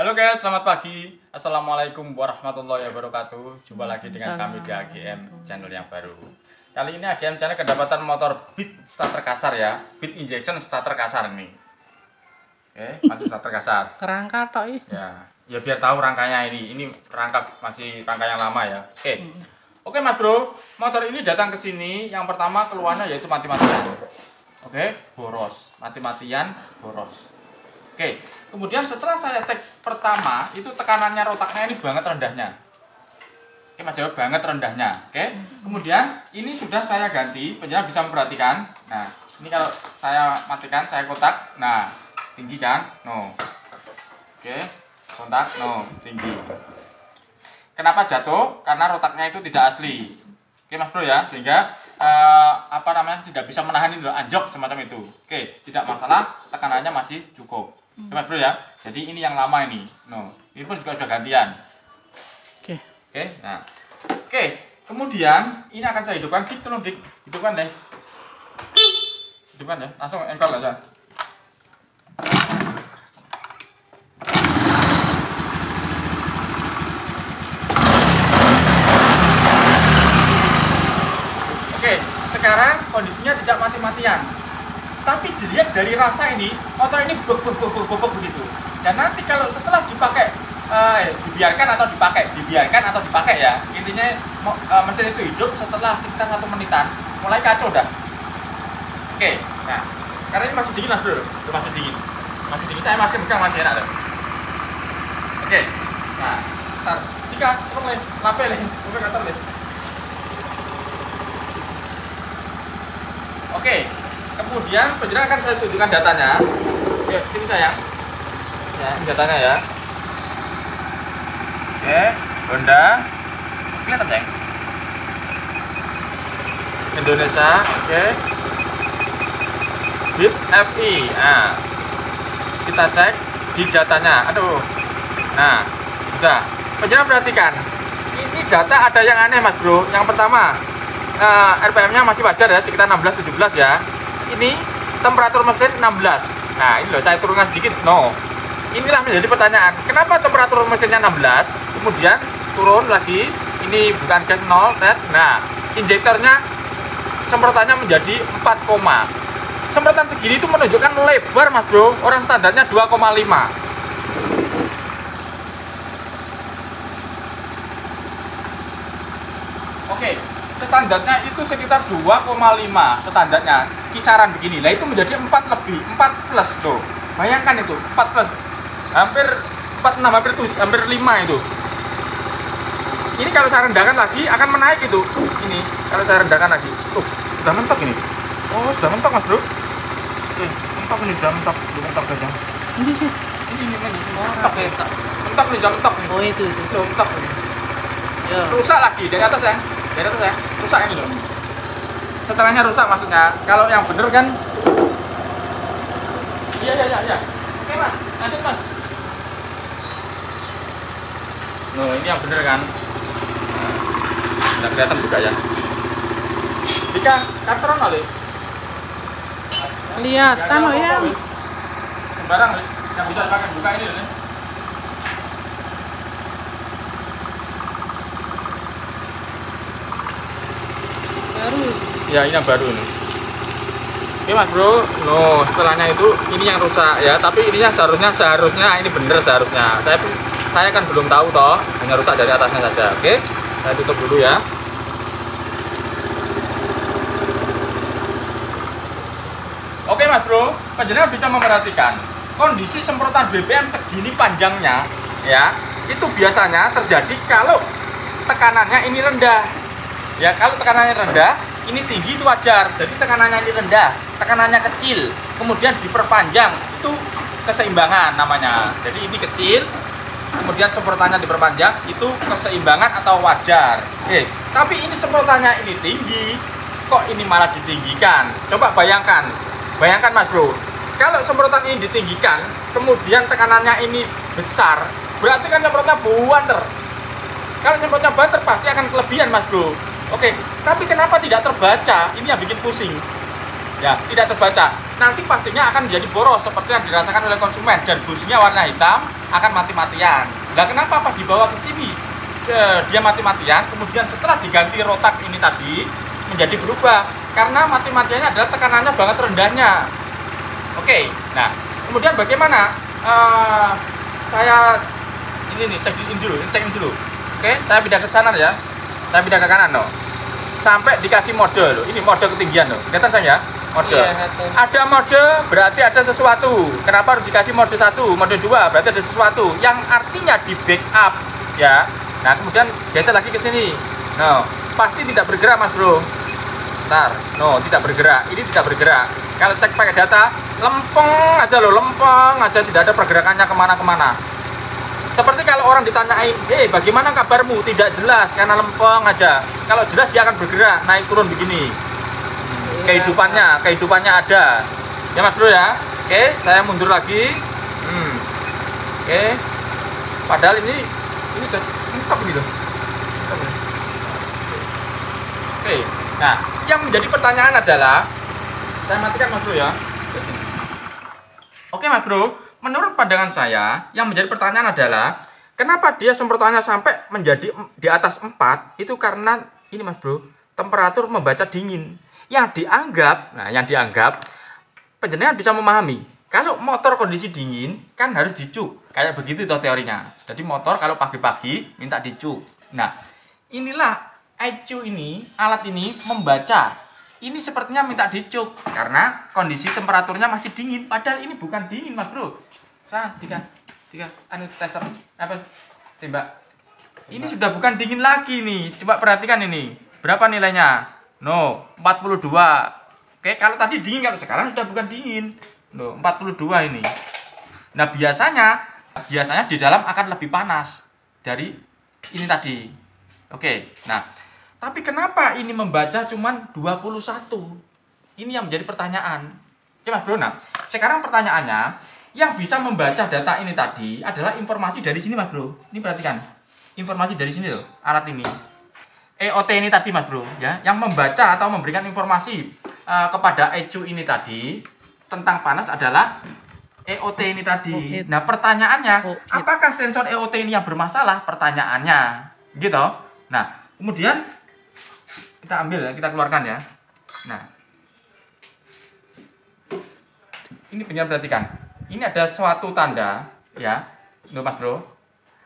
Halo guys, selamat pagi. Assalamualaikum warahmatullahi wabarakatuh. Jumpa lagi dengan kami di AGM channel yang baru. Kali ini AGM channel kedapatan motor Beat starter kasar ya. Beat injection starter kasar ini. Oke, masih starter kasar. Kerangka tok Ya biar tahu rangkanya ini. Ini rangka masih rangka yang lama ya. Oke Mas Bro, motor ini datang ke sini. Yang pertama keluarnya yaitu mati-matian. Oke, boros. Mati-matian boros. Oke, kemudian setelah saya cek pertama, itu tekanannya rotaknya ini banget rendahnya. Oke, Mas Jawa, banget rendahnya. Oke, kemudian ini sudah saya ganti, penjara bisa memperhatikan. Nah, ini kalau saya matikan, saya kotak. Nah, tinggi kan? No. Oke, kontak, no, tinggi. Kenapa jatuh? Karena rotaknya itu tidak asli. Oke Mas Bro ya, sehingga tidak bisa menahan ini loh, anjok semacam itu. Oke, tidak masalah, tekanannya masih cukup. Oke Mas Bro ya, jadi ini yang lama ini. No, ini pun juga sudah gantian. Oke, nah, oke, kemudian ini akan saya hidupkan, tolong hidupkan deh, langsung engkol aja. Oke, sekarang kondisinya tidak mati-matian. Tapi dilihat dari rasa ini, motor ini bobok begitu. Dan nanti kalau setelah dipakai, dibiarkan atau dipakai ya. Intinya mesin itu hidup setelah sekitar 1 menitan, mulai kacau dah. Oke, nah, karena ini masih dingin Mas Bro, masih dingin. Saya masih megang masih enak deh. Oke, nah, ntar, jika, tolong leh, lape leh, sampai kantor leh. Oke, kemudian penjelasan akan saya tunjukkan datanya. Oke, sini sayang. Ya, ini datanya ya. Oke, Honda. Kelihatan sayang. Indonesia, oke. Beat FI. Nah, kita cek di datanya. Aduh. Nah, sudah. Penjelasan perhatikan. Ini data ada yang aneh Mas Bro. Yang pertama, RPM-nya masih wajar ya, sekitar 16-17 ya. Ini temperatur mesin 16. Nah, ini loh saya turunkan sedikit. No. Inilah menjadi pertanyaan. Kenapa temperatur mesinnya 16, kemudian turun lagi, ini bukan gas 0, set. Nah, injektornya semprotannya menjadi 4, semprotan segini itu menunjukkan lebar Mas Bro. Orang standarnya 2,5. Oke. Standarnya itu sekitar 2,5 standarnya, kisaran begini. Lah itu menjadi 4 lebih, 4 plus loh. Bayangkan itu, 4 plus. Hampir 46, hampir 5 itu. Ini kalau saya rendahkan lagi akan menaik itu. Ini kalau saya rendahkan lagi. Tuh, sudah mentok ini. Oh, sudah mentok Mas Bro. Mentok ini sudah mentok, mentok saja. Ini mentok ya. Mentok nih, sudah mentok nih. Oh itu. Sudah mentok ini. Ya. Rusak lagi dari atas ya. Dari atas ya, rusak ini loh. Setelahnya rusak maksudnya. Kalau yang bener kan, iya. Oke Mas, lanjut Mas. Nah, ini yang bener kan. Nah, kelihatan juga ya. Jika karteron kali. Kelihatan loh ya. Sembarang yang bisa dipakai buka ini loh. Baru. Ya, ini yang baru ini. Oke Mas Bro, no, setelahnya itu ini yang rusak ya, tapi ininya seharusnya ini bener seharusnya. Saya kan belum tahu toh, hanya rusak dari atasnya saja. Oke, saya tutup dulu ya. Oke Mas Bro, penjenengan bisa memperhatikan kondisi semprotan BBM segini panjangnya ya, itu biasanya terjadi kalau tekanannya ini rendah. Ya, kalau tekanannya rendah, ini tinggi itu wajar. Jadi tekanannya ini rendah, tekanannya kecil, kemudian diperpanjang, itu keseimbangan namanya. Jadi ini kecil, kemudian semprotannya diperpanjang, itu keseimbangan atau wajar. Tapi ini semprotannya ini tinggi, kok ini malah ditinggikan? Coba bayangkan Mas Bro. Kalau semprotan ini ditinggikan, kemudian tekanannya ini besar, berarti kan semprotnya banter. Kalau semprotnya banter pasti akan kelebihan Mas Bro. Oke, tapi kenapa tidak terbaca? Ini yang bikin pusing. Ya, tidak terbaca. Nanti pastinya akan menjadi boros seperti yang dirasakan oleh konsumen, dan busnya warna hitam, akan mati-matian. Nah, kenapa pas dibawa ke sini dia mati-matian, kemudian setelah diganti rotak ini tadi menjadi berubah? Karena mati-matiannya adalah tekanannya banget rendahnya. Oke, nah kemudian bagaimana? Saya ini nih cekin dulu. Oke, saya pindah ke sana ya. Saya pindah ke kanan loh. Sampai dikasih mode loh. Ini mode ketinggian loh. Kelihatan saya? Mode. Iya, ada mode berarti ada sesuatu. Kenapa harus dikasih mode 1, mode 2? Berarti ada sesuatu yang artinya di backup ya. Nah, kemudian geser lagi ke sini. No, pasti tidak bergerak, Mas Bro. Bentar. No, tidak bergerak. Ini tidak bergerak. Kalau cek pakai data, lempeng aja loh, lempeng aja, tidak ada pergerakannya kemana-kemana. Seperti kalau orang ditanyain, bagaimana kabarmu? Tidak jelas karena lempeng aja. Kalau jelas dia akan bergerak, naik turun begini. Kehidupannya ada. Ya Mas Bro ya. Oke, saya mundur lagi. Oke. Padahal ini lengkap ini loh. Oke. Nah, yang menjadi pertanyaan adalah, saya matikan Mas Bro ya. Oke Mas Bro, menurut pandangan saya, yang menjadi pertanyaan adalah, kenapa dia semprotannya sampai menjadi di atas 4? Itu karena ini Mas Bro, temperatur membaca dingin. Yang dianggap penjenengan bisa memahami. Kalau motor kondisi dingin kan harus dicuk. Kayak begitu toh teorinya. Jadi motor kalau pagi-pagi minta dicuk. Nah, inilah ECU ini, alat ini membaca. Ini sepertinya minta dicuk karena kondisi temperaturnya masih dingin. Padahal ini bukan dingin Mas Bro. Tiga tester apa tembak. Ini sudah bukan dingin lagi nih. Coba perhatikan ini. Berapa nilainya? No, 42. Oke, kalau tadi dingin, kalau sekarang sudah bukan dingin. No, 42 ini. Nah, biasanya di dalam akan lebih panas dari ini tadi. Oke. Nah, tapi kenapa ini membaca cuman 21? Ini yang menjadi pertanyaan. Oke, Mas Bro. Nah, sekarang pertanyaannya, yang bisa membaca data ini tadi adalah informasi dari sini Mas Bro. Ini perhatikan. Informasi dari sini loh, alat ini. EOT ini tadi Mas Bro ya, yang membaca atau memberikan informasi kepada ECU ini tadi tentang panas adalah EOT ini tadi. Nah, pertanyaannya, apakah sensor EOT ini yang bermasalah? Pertanyaannya gitu. Nah, kemudian kita ambil ya, kita keluarkan ya. Nah, ini benar, perhatikan. Ini ada suatu tanda ya, loh Mas Bro.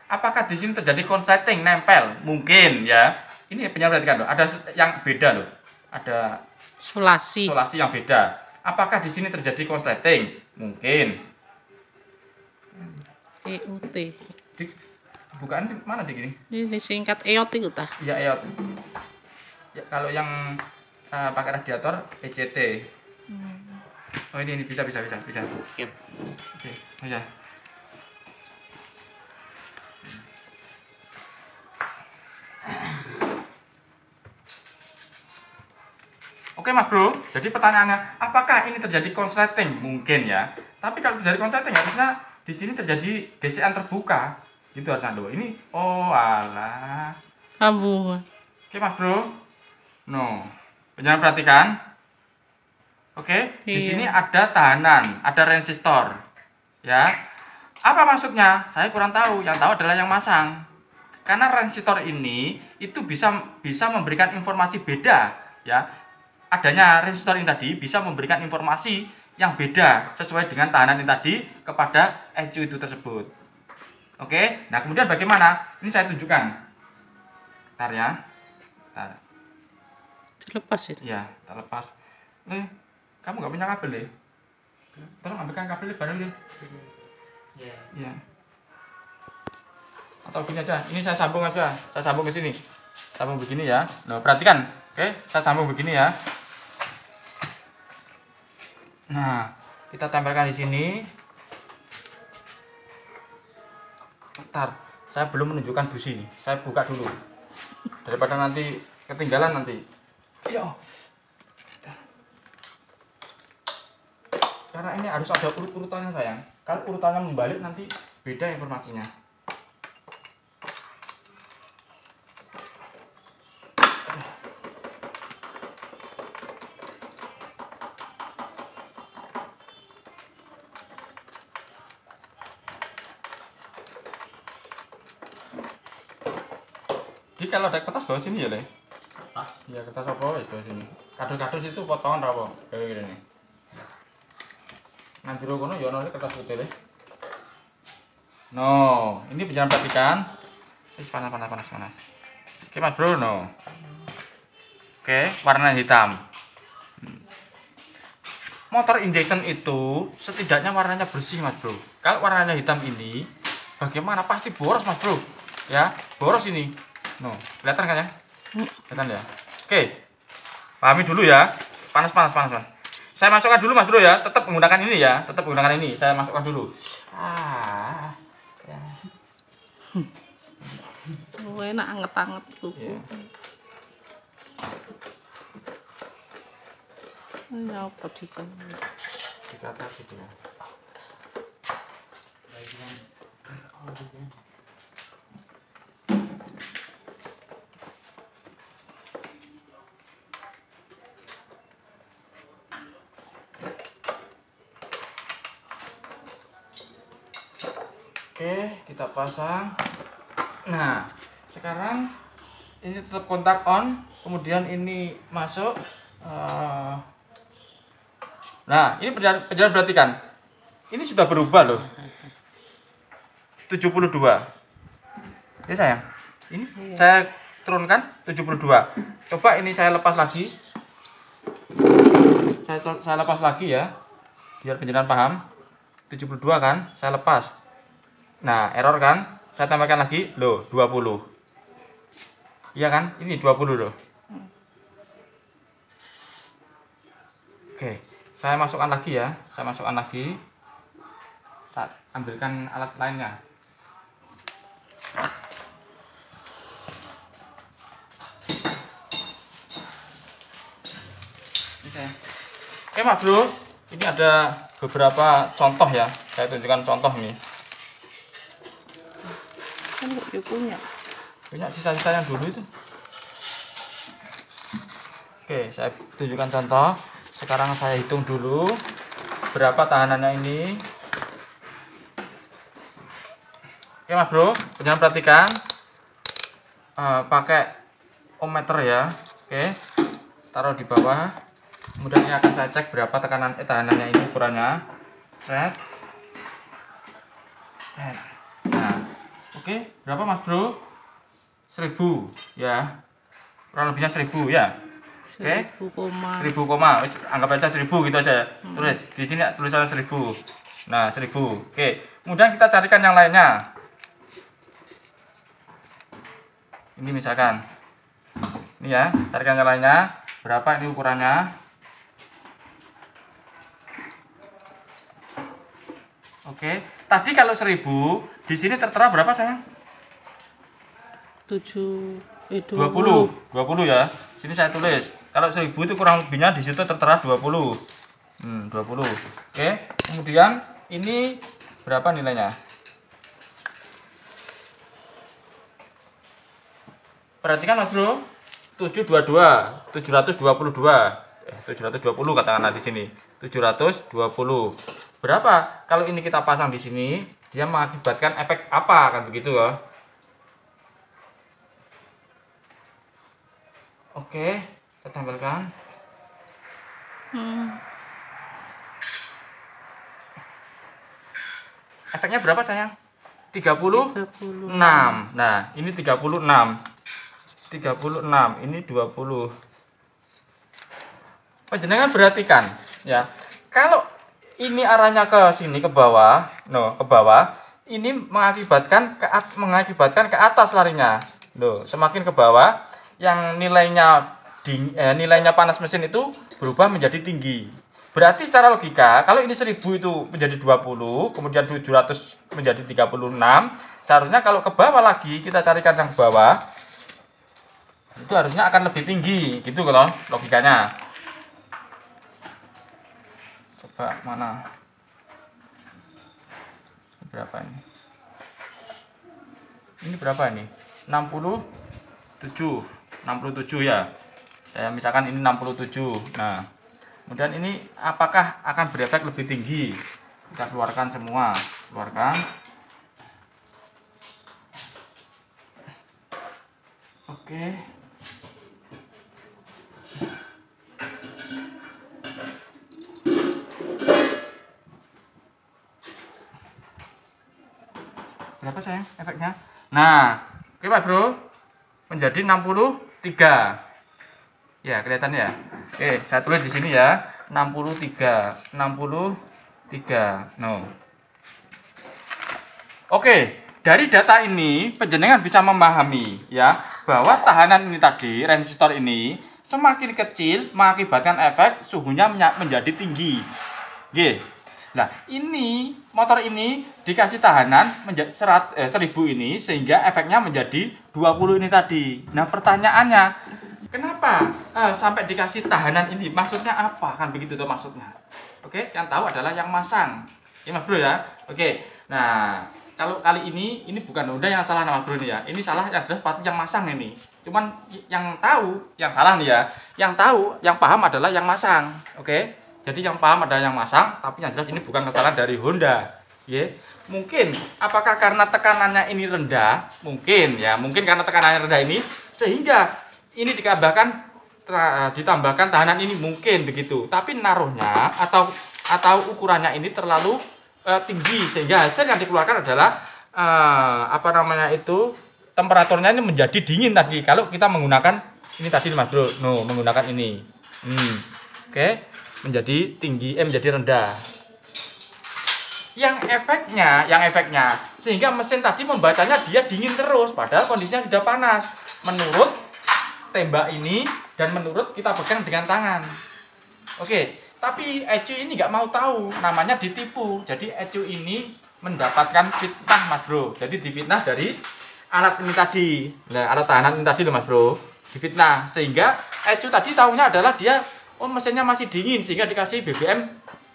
Apakah di sini terjadi konsleting, nempel? Mungkin ya. Ini benar, perhatikan loh. Ada yang beda loh. Ada solasi yang beda. Apakah di sini terjadi konsleting? Mungkin. EOT. Bukan mana di gini? Ini singkat EOT itu tah. Iya, EOT. Ya, kalau yang pakai radiator ECT. Oh, ini bisa. Oke. Ya. Oke Mas Bro, jadi pertanyaannya, apakah ini terjadi konsleting? Mungkin ya. Tapi kalau terjadi konsleting harusnya di sini terjadi GCN terbuka. Gitu harusnya loh. Ini alah. Sambungan. Oke Mas Bro. No. Jangan perhatikan. Oke, di sini ada tahanan, ada resistor. Ya. Apa maksudnya? Saya kurang tahu. Yang tahu adalah yang masang. Karena resistor ini itu bisa memberikan informasi beda, ya. Adanya resistor ini tadi bisa memberikan informasi yang beda sesuai dengan tahanan ini tadi kepada ECU itu tersebut. Oke, nah kemudian bagaimana? Ini saya tunjukkan. Bentar ya. Bentar. Terlepas itu. Ya, terlepas. Kamu nggak punya kabel deh. Tolong ambilkan kabelnya bareng deh. Ya. Atau gini aja. Ini saya sambung aja. Saya sambung ke sini. Sambung begini ya. Nah, perhatikan. Oke, saya sambung begini ya. Nah, kita tempelkan di sini. Bentar, saya belum menunjukkan busi nih. Saya buka dulu. Daripada nanti ketinggalan nanti. Yo. Karena ini harus ada urut-urutannya sayang. Kalau urutannya membalik nanti beda informasinya. Jadi kalau ada kertas bawa sini ya, Le? Iya, kertas apa wis bawa sini. Kardus-kardus itu potongan ra apa? Kayak gini nih. Nang jero kono ya ono kertas putih, Le. No, ini jangan perhatikan. Wis panas. Oke, Mas Bro, no. Oke, warna hitam. Motor injection itu setidaknya warnanya bersih, Mas Bro. Kalau warnanya hitam ini, bagaimana? Pasti boros, Mas Bro. Ya, boros ini. No, kelihatan kan ya? Kelihatan ya? Oke. Pahami dulu ya. Panas. Saya masukkan dulu, Mas Bro ya. Tetap menggunakan ini ya. Tetap menggunakan ini. Saya masukkan dulu. Ya. Oh, enak anget-anget tuh. Ya. Ini apa dikan? Dikata situ ya. Oke, kita pasang. Nah, sekarang ini tetap kontak on, kemudian ini masuk. Nah, ini perjalanan perhatikan. Ini sudah berubah loh. 72. Ya sayang. Ini saya turunkan 72. Coba ini saya lepas lagi. Saya lepas lagi ya. Biar penjelasan paham. 72 kan? Saya lepas. Nah, error kan? Saya tambahkan lagi, loh, 20. Iya kan? Ini 20 loh. Oke, saya masukkan lagi ya. Saya masukkan lagi. Saya ambilkan alat lainnya. Ini saya. Oke, Mas Bro. Ini ada beberapa contoh ya. Saya tunjukkan contoh nih. Kan dia punya. Punya sisa-sisa yang dulu itu. Oke, saya tunjukkan contoh. Sekarang saya hitung dulu berapa tahanannya ini. Oke, Mas Bro, jangan perhatikan. Pakai ohmmeter ya. Oke, taruh di bawah. Kemudian ini akan saya cek berapa tekanan tahanannya ini, ukurannya. Set. Nah, oke, berapa Mas Bro? 1000 ya. Kurang lebihnya 1000 ya. Oke. 1000 koma. Wis anggap aja 1000 gitu aja ya. Tulis di sini tulisannya 1000. Nah, 1000. Oke. Kemudian kita carikan yang lainnya. Ini misalkan. Ini ya, carikan yang lainnya. Berapa ini ukurannya? Oke. Tadi kalau 1000, di sini tertera berapa sayang? 20 ya. Sini saya tulis. Kalau 1000 itu kurang lebihnya di situ tertera 20. 20. Oke. Kemudian ini berapa nilainya? Perhatikan Mas Bro. 720 katakanlah di sini. 720. Berapa? Kalau ini kita pasang di sini, dia mengakibatkan efek apa kan begitu ya? Oke, kita tempelkan. Efeknya berapa sayang? 36. Nah, ini 36. 36, ini 20. Panjenengan perhatikan ya. Kalau ini arahnya ke sini ke bawah, ke bawah, ini mengakibatkan ke atas larinya. Semakin ke bawah, yang nilainya nilainya panas mesin itu berubah menjadi tinggi. Berarti secara logika, kalau ini 1000 itu menjadi 20, kemudian 700 menjadi 36, seharusnya kalau ke bawah lagi kita carikan yang ke bawah, itu harusnya akan lebih tinggi, gitu loh logikanya. Coba mana? Berapa ini? Ini berapa ini? 67 ya. Saya misalkan ini 67. Nah, kemudian ini apakah akan berefek lebih tinggi? Kita keluarkan semua, keluarkan. Oke. Berapa sayang efeknya? Nah, oke Pak Bro, menjadi 63. Ya, kelihatan ya. Oke, saya tulis di sini ya, 63. No. Oke, dari data ini penjenengan bisa memahami ya bahwa tahanan ini tadi, resistor ini semakin kecil mengakibatkan efek suhunya menjadi tinggi. Oke. Nah, ini motor ini dikasih tahanan 1000 ini sehingga efeknya menjadi 20 ini tadi. Nah, pertanyaannya, kenapa sampai dikasih tahanan ini? Maksudnya apa? Kan begitu tuh maksudnya. Oke, yang tahu adalah yang masang. Ya, Mas Bro ya. Oke. Nah, kalau kali ini bukan Honda yang salah Mas Bro nih ya. Ini salah yang jelas pasti yang masang ini. Cuman yang tahu, yang salah nih ya. Yang tahu, yang paham adalah yang masang. Oke. Jadi yang paham ada yang masang, tapi yang jelas ini bukan kesalahan dari Honda. Ya. Mungkin apakah karena tekanannya ini rendah? Mungkin ya, mungkin karena tekanannya rendah ini sehingga ini ditambahkan tahanan ini mungkin begitu. Tapi naruhnya atau ukurannya ini terlalu tinggi sehingga hasil yang dikeluarkan adalah temperaturnya ini menjadi dingin tadi. Kalau kita menggunakan ini tadi Mas Bro, menggunakan ini. Oke. Menjadi tinggi, menjadi rendah. Yang efeknya sehingga mesin tadi membacanya dia dingin terus padahal kondisinya sudah panas menurut tembak ini dan menurut kita pegang dengan tangan. Oke, tapi ECU ini nggak mau tahu, namanya ditipu. Jadi ECU ini mendapatkan fitnah Mas Bro. Jadi difitnah dari alat ini tadi. Nah, alat tahanan ini tadi loh Mas Bro, difitnah sehingga ECU tadi tahunya adalah dia mesinnya masih dingin sehingga dikasih BBM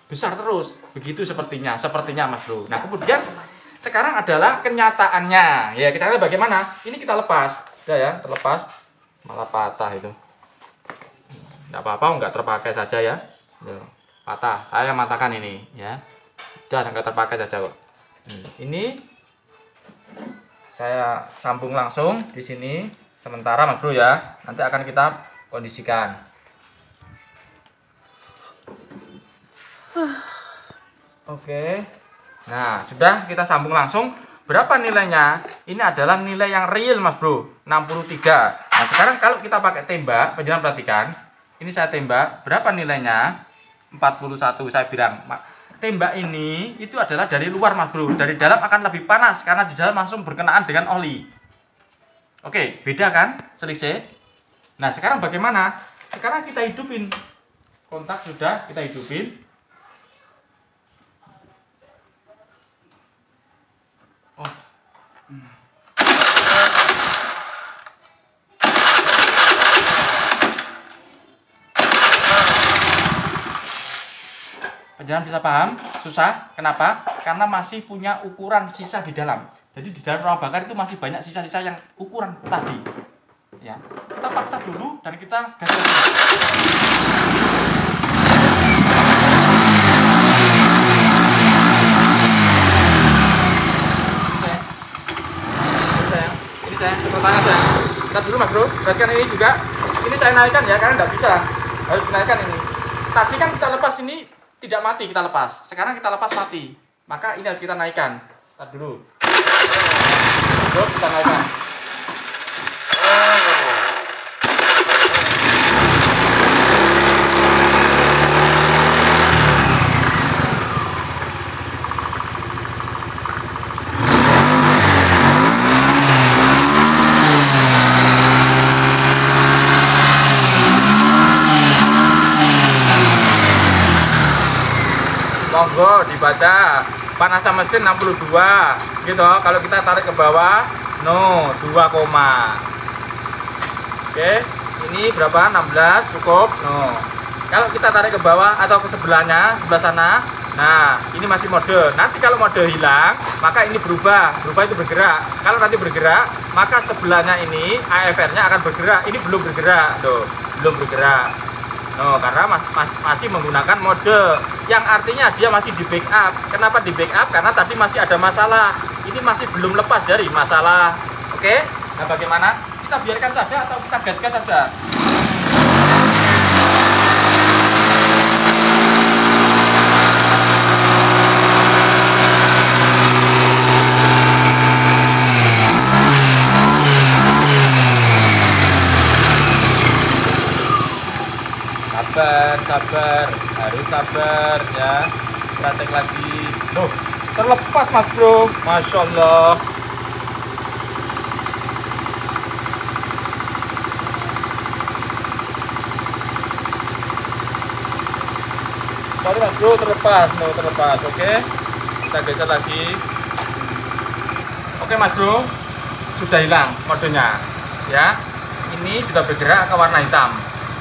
besar terus. Begitu sepertinya Mas Bro. Nah, kemudian sekarang adalah kenyataannya. Ya, kita lihat bagaimana. Ini kita lepas. Udah ya, terlepas malah patah itu. Enggak apa-apa, enggak terpakai saja ya. Patah. Saya yang matahkan ini ya. Udah enggak terpakai saja kok. Ini saya sambung langsung di sini sementara Mas Bro ya. Nanti akan kita kondisikan. Oke. Nah, sudah kita sambung langsung. Berapa nilainya? Ini adalah nilai yang real Mas Bro, 63. Nah, sekarang kalau kita pakai tembak, penjenengan perhatikan. Ini saya tembak, berapa nilainya? 41 saya bilang. Tembak ini itu adalah dari luar Mas Bro. Dari dalam akan lebih panas karena di dalam langsung berkenaan dengan oli. Oke, beda kan? Selisih. Nah, sekarang bagaimana? Sekarang kita hidupin. Kontak sudah kita hidupin. Penjelasan bisa paham? Susah? Kenapa? Karena masih punya ukuran sisa di dalam. Jadi di dalam ruang bakar itu masih banyak sisa-sisa yang ukuran tadi. Ya, kita paksa dulu dan kita gas dulu. Ini saya setor tangan saya. Kita dulu Mas Bro. Perhatikan ini juga. Ini saya naikkan ya karena nggak bisa. Harus dinaikkan ini. Tadi kan kita lepas ini tidak mati, kita lepas. Sekarang kita lepas mati. Maka ini harus kita naikkan. Kita dulu. Bro, kita naikkan. Monggo dibaca panasnya mesin 62 gitu. Kalau kita tarik ke bawah 2, oke, ini berapa? 16 cukup. Kalau kita tarik ke bawah atau ke sebelah sana, nah ini masih mode. Nanti kalau mode hilang maka ini berubah itu bergerak. Kalau nanti bergerak maka sebelahnya ini AFR nya akan bergerak. Ini belum bergerak tuh, belum bergerak. Karena masih menggunakan mode yang artinya dia masih di backup. Kenapa di backup? Karena tadi masih ada masalah. Ini masih belum lepas dari masalah. Oke? Nah, bagaimana? kita biarkan saja atau kita gaskan saja? Sabar, harus sabar ya. Praktek lagi. Loh, terlepas Mas Bro, Masya Allah. Sorry Mas Bro, terlepas, terlepas. Oke, kita geser lagi. Oke Mas Bro, sudah hilang modenya ya. Ini sudah bergerak ke warna hitam.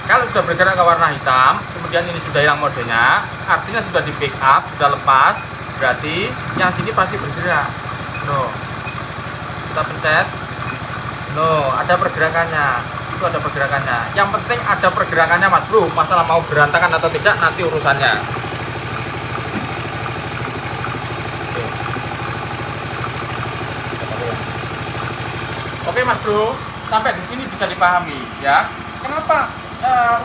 Kalau sudah bergerak ke warna hitam, kemudian ini sudah hilang modenya, artinya sudah di pick up, sudah lepas, berarti yang sini pasti bergerak. No, kita pencet. No, ada pergerakannya. Itu ada pergerakannya. Yang penting ada pergerakannya Mas Bro. Masalah mau berantakan atau tidak nanti urusannya. Oke Mas Bro, sampai di sini bisa dipahami ya. Kenapa?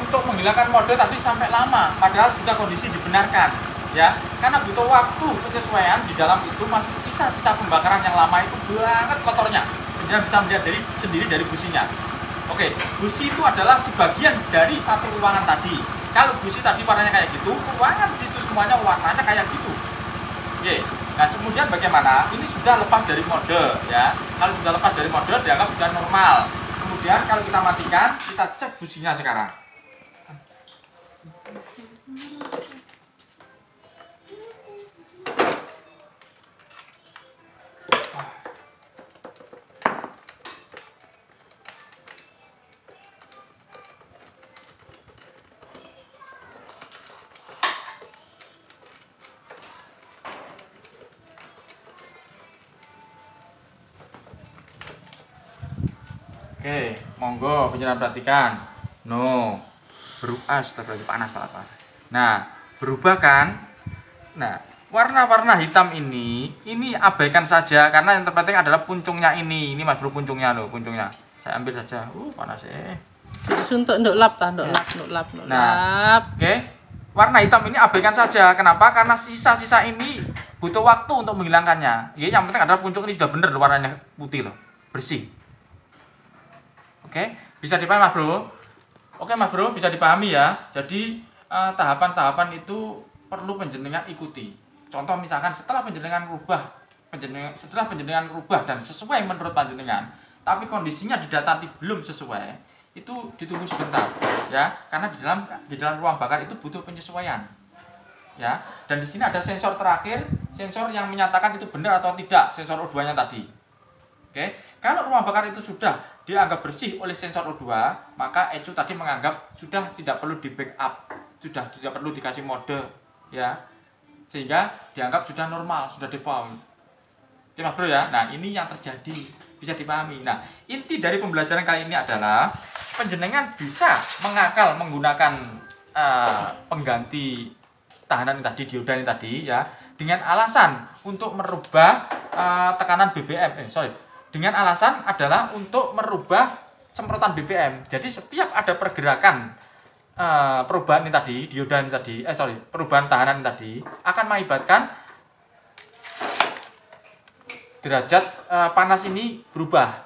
Untuk menghilangkan mode tadi sampai lama, padahal sudah kondisi dibenarkan ya, karena butuh waktu penyesuaian. Di dalam itu masih sisa-sisa pembakaran yang lama itu banget kotornya, sehingga bisa melihat sendiri dari businya. Oke, busi itu adalah sebagian dari satu ruangan tadi. Kalau busi tadi warnanya kayak gitu, ruangan situ semuanya warnanya kayak gitu. Oke, nah kemudian bagaimana? Ini sudah lepas dari mode ya. Kalau sudah lepas dari mode dianggap sudah normal. Kemudian kalau kita matikan, kita cek businya sekarang. Oke, monggo penjelasan perhatikan. No, berubah terjadi panas. Nah, berubah kan? Nah, warna-warna hitam ini abaikan saja karena yang terpenting adalah puncungnya ini. Ini Mas Bro puncungnya loh, puncungnya. Saya ambil saja. Panas ya. Untuk nduk lap. Nah, oke. Warna hitam ini abaikan saja. Kenapa? Karena sisa-sisa ini butuh waktu untuk menghilangkannya. Ya, yang penting adalah puncung ini sudah benar warnanya putih loh, bersih. Oke, bisa dipahami Mas Bro? Oke Mas Bro, bisa dipahami ya. Jadi tahapan-tahapan itu perlu penjenengan ikuti. Contoh misalkan setelah penjenengan rubah dan sesuai menurut panjenengan, tapi kondisinya didapati belum sesuai, itu ditunggu sebentar ya. Karena di dalam ruang bakar itu butuh penyesuaian. Ya, dan di sini ada sensor terakhir, sensor yang menyatakan itu benar atau tidak, sensor O2-nya tadi. Oke, kalau ruang bakar itu sudah dianggap bersih oleh sensor O2, maka ECU tadi menganggap sudah tidak perlu di backup, sudah tidak perlu dikasih mode, ya, sehingga dianggap sudah normal, sudah default. Oke Mas Bro ya, nah ini yang terjadi, bisa dipahami. Nah, inti dari pembelajaran kali ini adalah penjenengan bisa mengakal menggunakan pengganti tahanan tadi, dioda ini tadi ya, dengan alasan untuk merubah tekanan BBM, dengan alasan adalah untuk merubah semprotan BBM. Jadi setiap ada pergerakan perubahan ini tadi, dioda ini tadi, perubahan tahanan ini tadi akan mengakibatkan derajat panas ini berubah.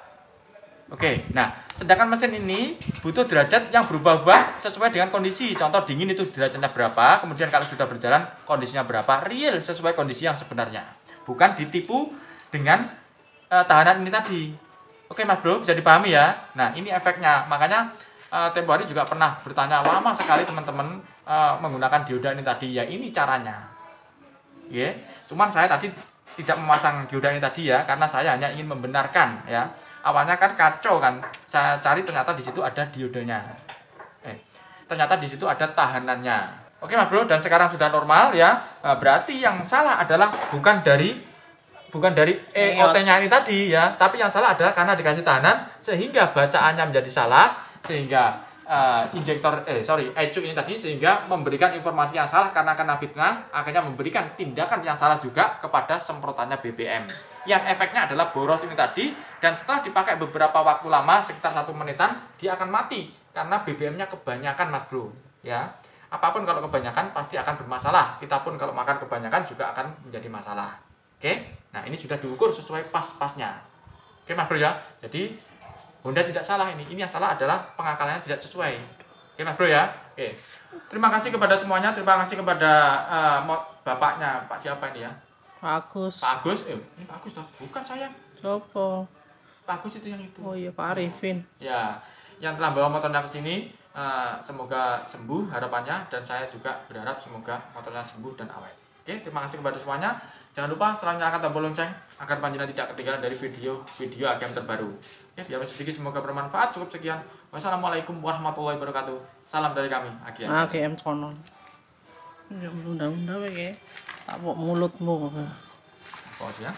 Oke, nah sedangkan mesin ini butuh derajat yang berubah-ubah sesuai dengan kondisi. Contoh dingin itu derajatnya berapa, kemudian kalau sudah berjalan kondisinya berapa, real sesuai kondisi yang sebenarnya. Bukan ditipu dengan tahanan ini tadi. Oke Mas Bro, bisa dipahami ya. Nah ini efeknya. Makanya tempo hari juga pernah bertanya, lama sekali teman-teman menggunakan dioda ini tadi. Ya ini caranya. Cuman saya tadi tidak memasang dioda ini tadi ya, karena saya hanya ingin membenarkan ya. Awalnya kan kacau kan, saya cari ternyata di situ ada diodenya. Ternyata di situ ada tahanannya. Oke Mas Bro, dan sekarang sudah normal ya. Berarti yang salah adalah bukan dari EOT-nya ini tadi ya, tapi yang salah adalah karena dikasih tahanan sehingga bacaannya menjadi salah, sehingga ECU ini tadi, sehingga memberikan informasi yang salah karena kena fitnah, akhirnya memberikan tindakan yang salah juga kepada semprotannya BBM. Yang efeknya adalah boros ini tadi, dan setelah dipakai beberapa waktu lama, sekitar 1 menitan, dia akan mati karena BBM-nya kebanyakan, Mas Bro. Ya, apapun kalau kebanyakan pasti akan bermasalah. Kita pun kalau makan kebanyakan juga akan menjadi masalah. Oke, nah ini sudah diukur sesuai pas-pasnya. Oke, Mas Bro ya. Jadi Honda tidak salah ini yang salah adalah pengakalannya tidak sesuai. Oke, Mas Bro ya. Oke. Terima kasih kepada semuanya, terima kasih kepada bapaknya, Pak siapa ini ya? Pak Agus. Pak Agus. Ini Pak Agus toh? Bukan saya. Sopo? Pak Agus itu yang itu. Oh iya, Pak Arifin. Ya, yang telah bawa motornya ke sini, semoga sembuh harapannya, dan saya juga berharap semoga motornya sembuh dan awet. Oke, terima kasih kepada semuanya. Jangan lupa selalu nyalakan tombol lonceng agar panjenengan tidak ketinggalan dari video AGM terbaru. Oke, biar sedikit semoga bermanfaat. Cukup sekian. Wassalamualaikum warahmatullahi wabarakatuh. Salam dari kami AGM. AGM sono. Ya undang-undang wae. Tak pok mulutmu. Pause ya.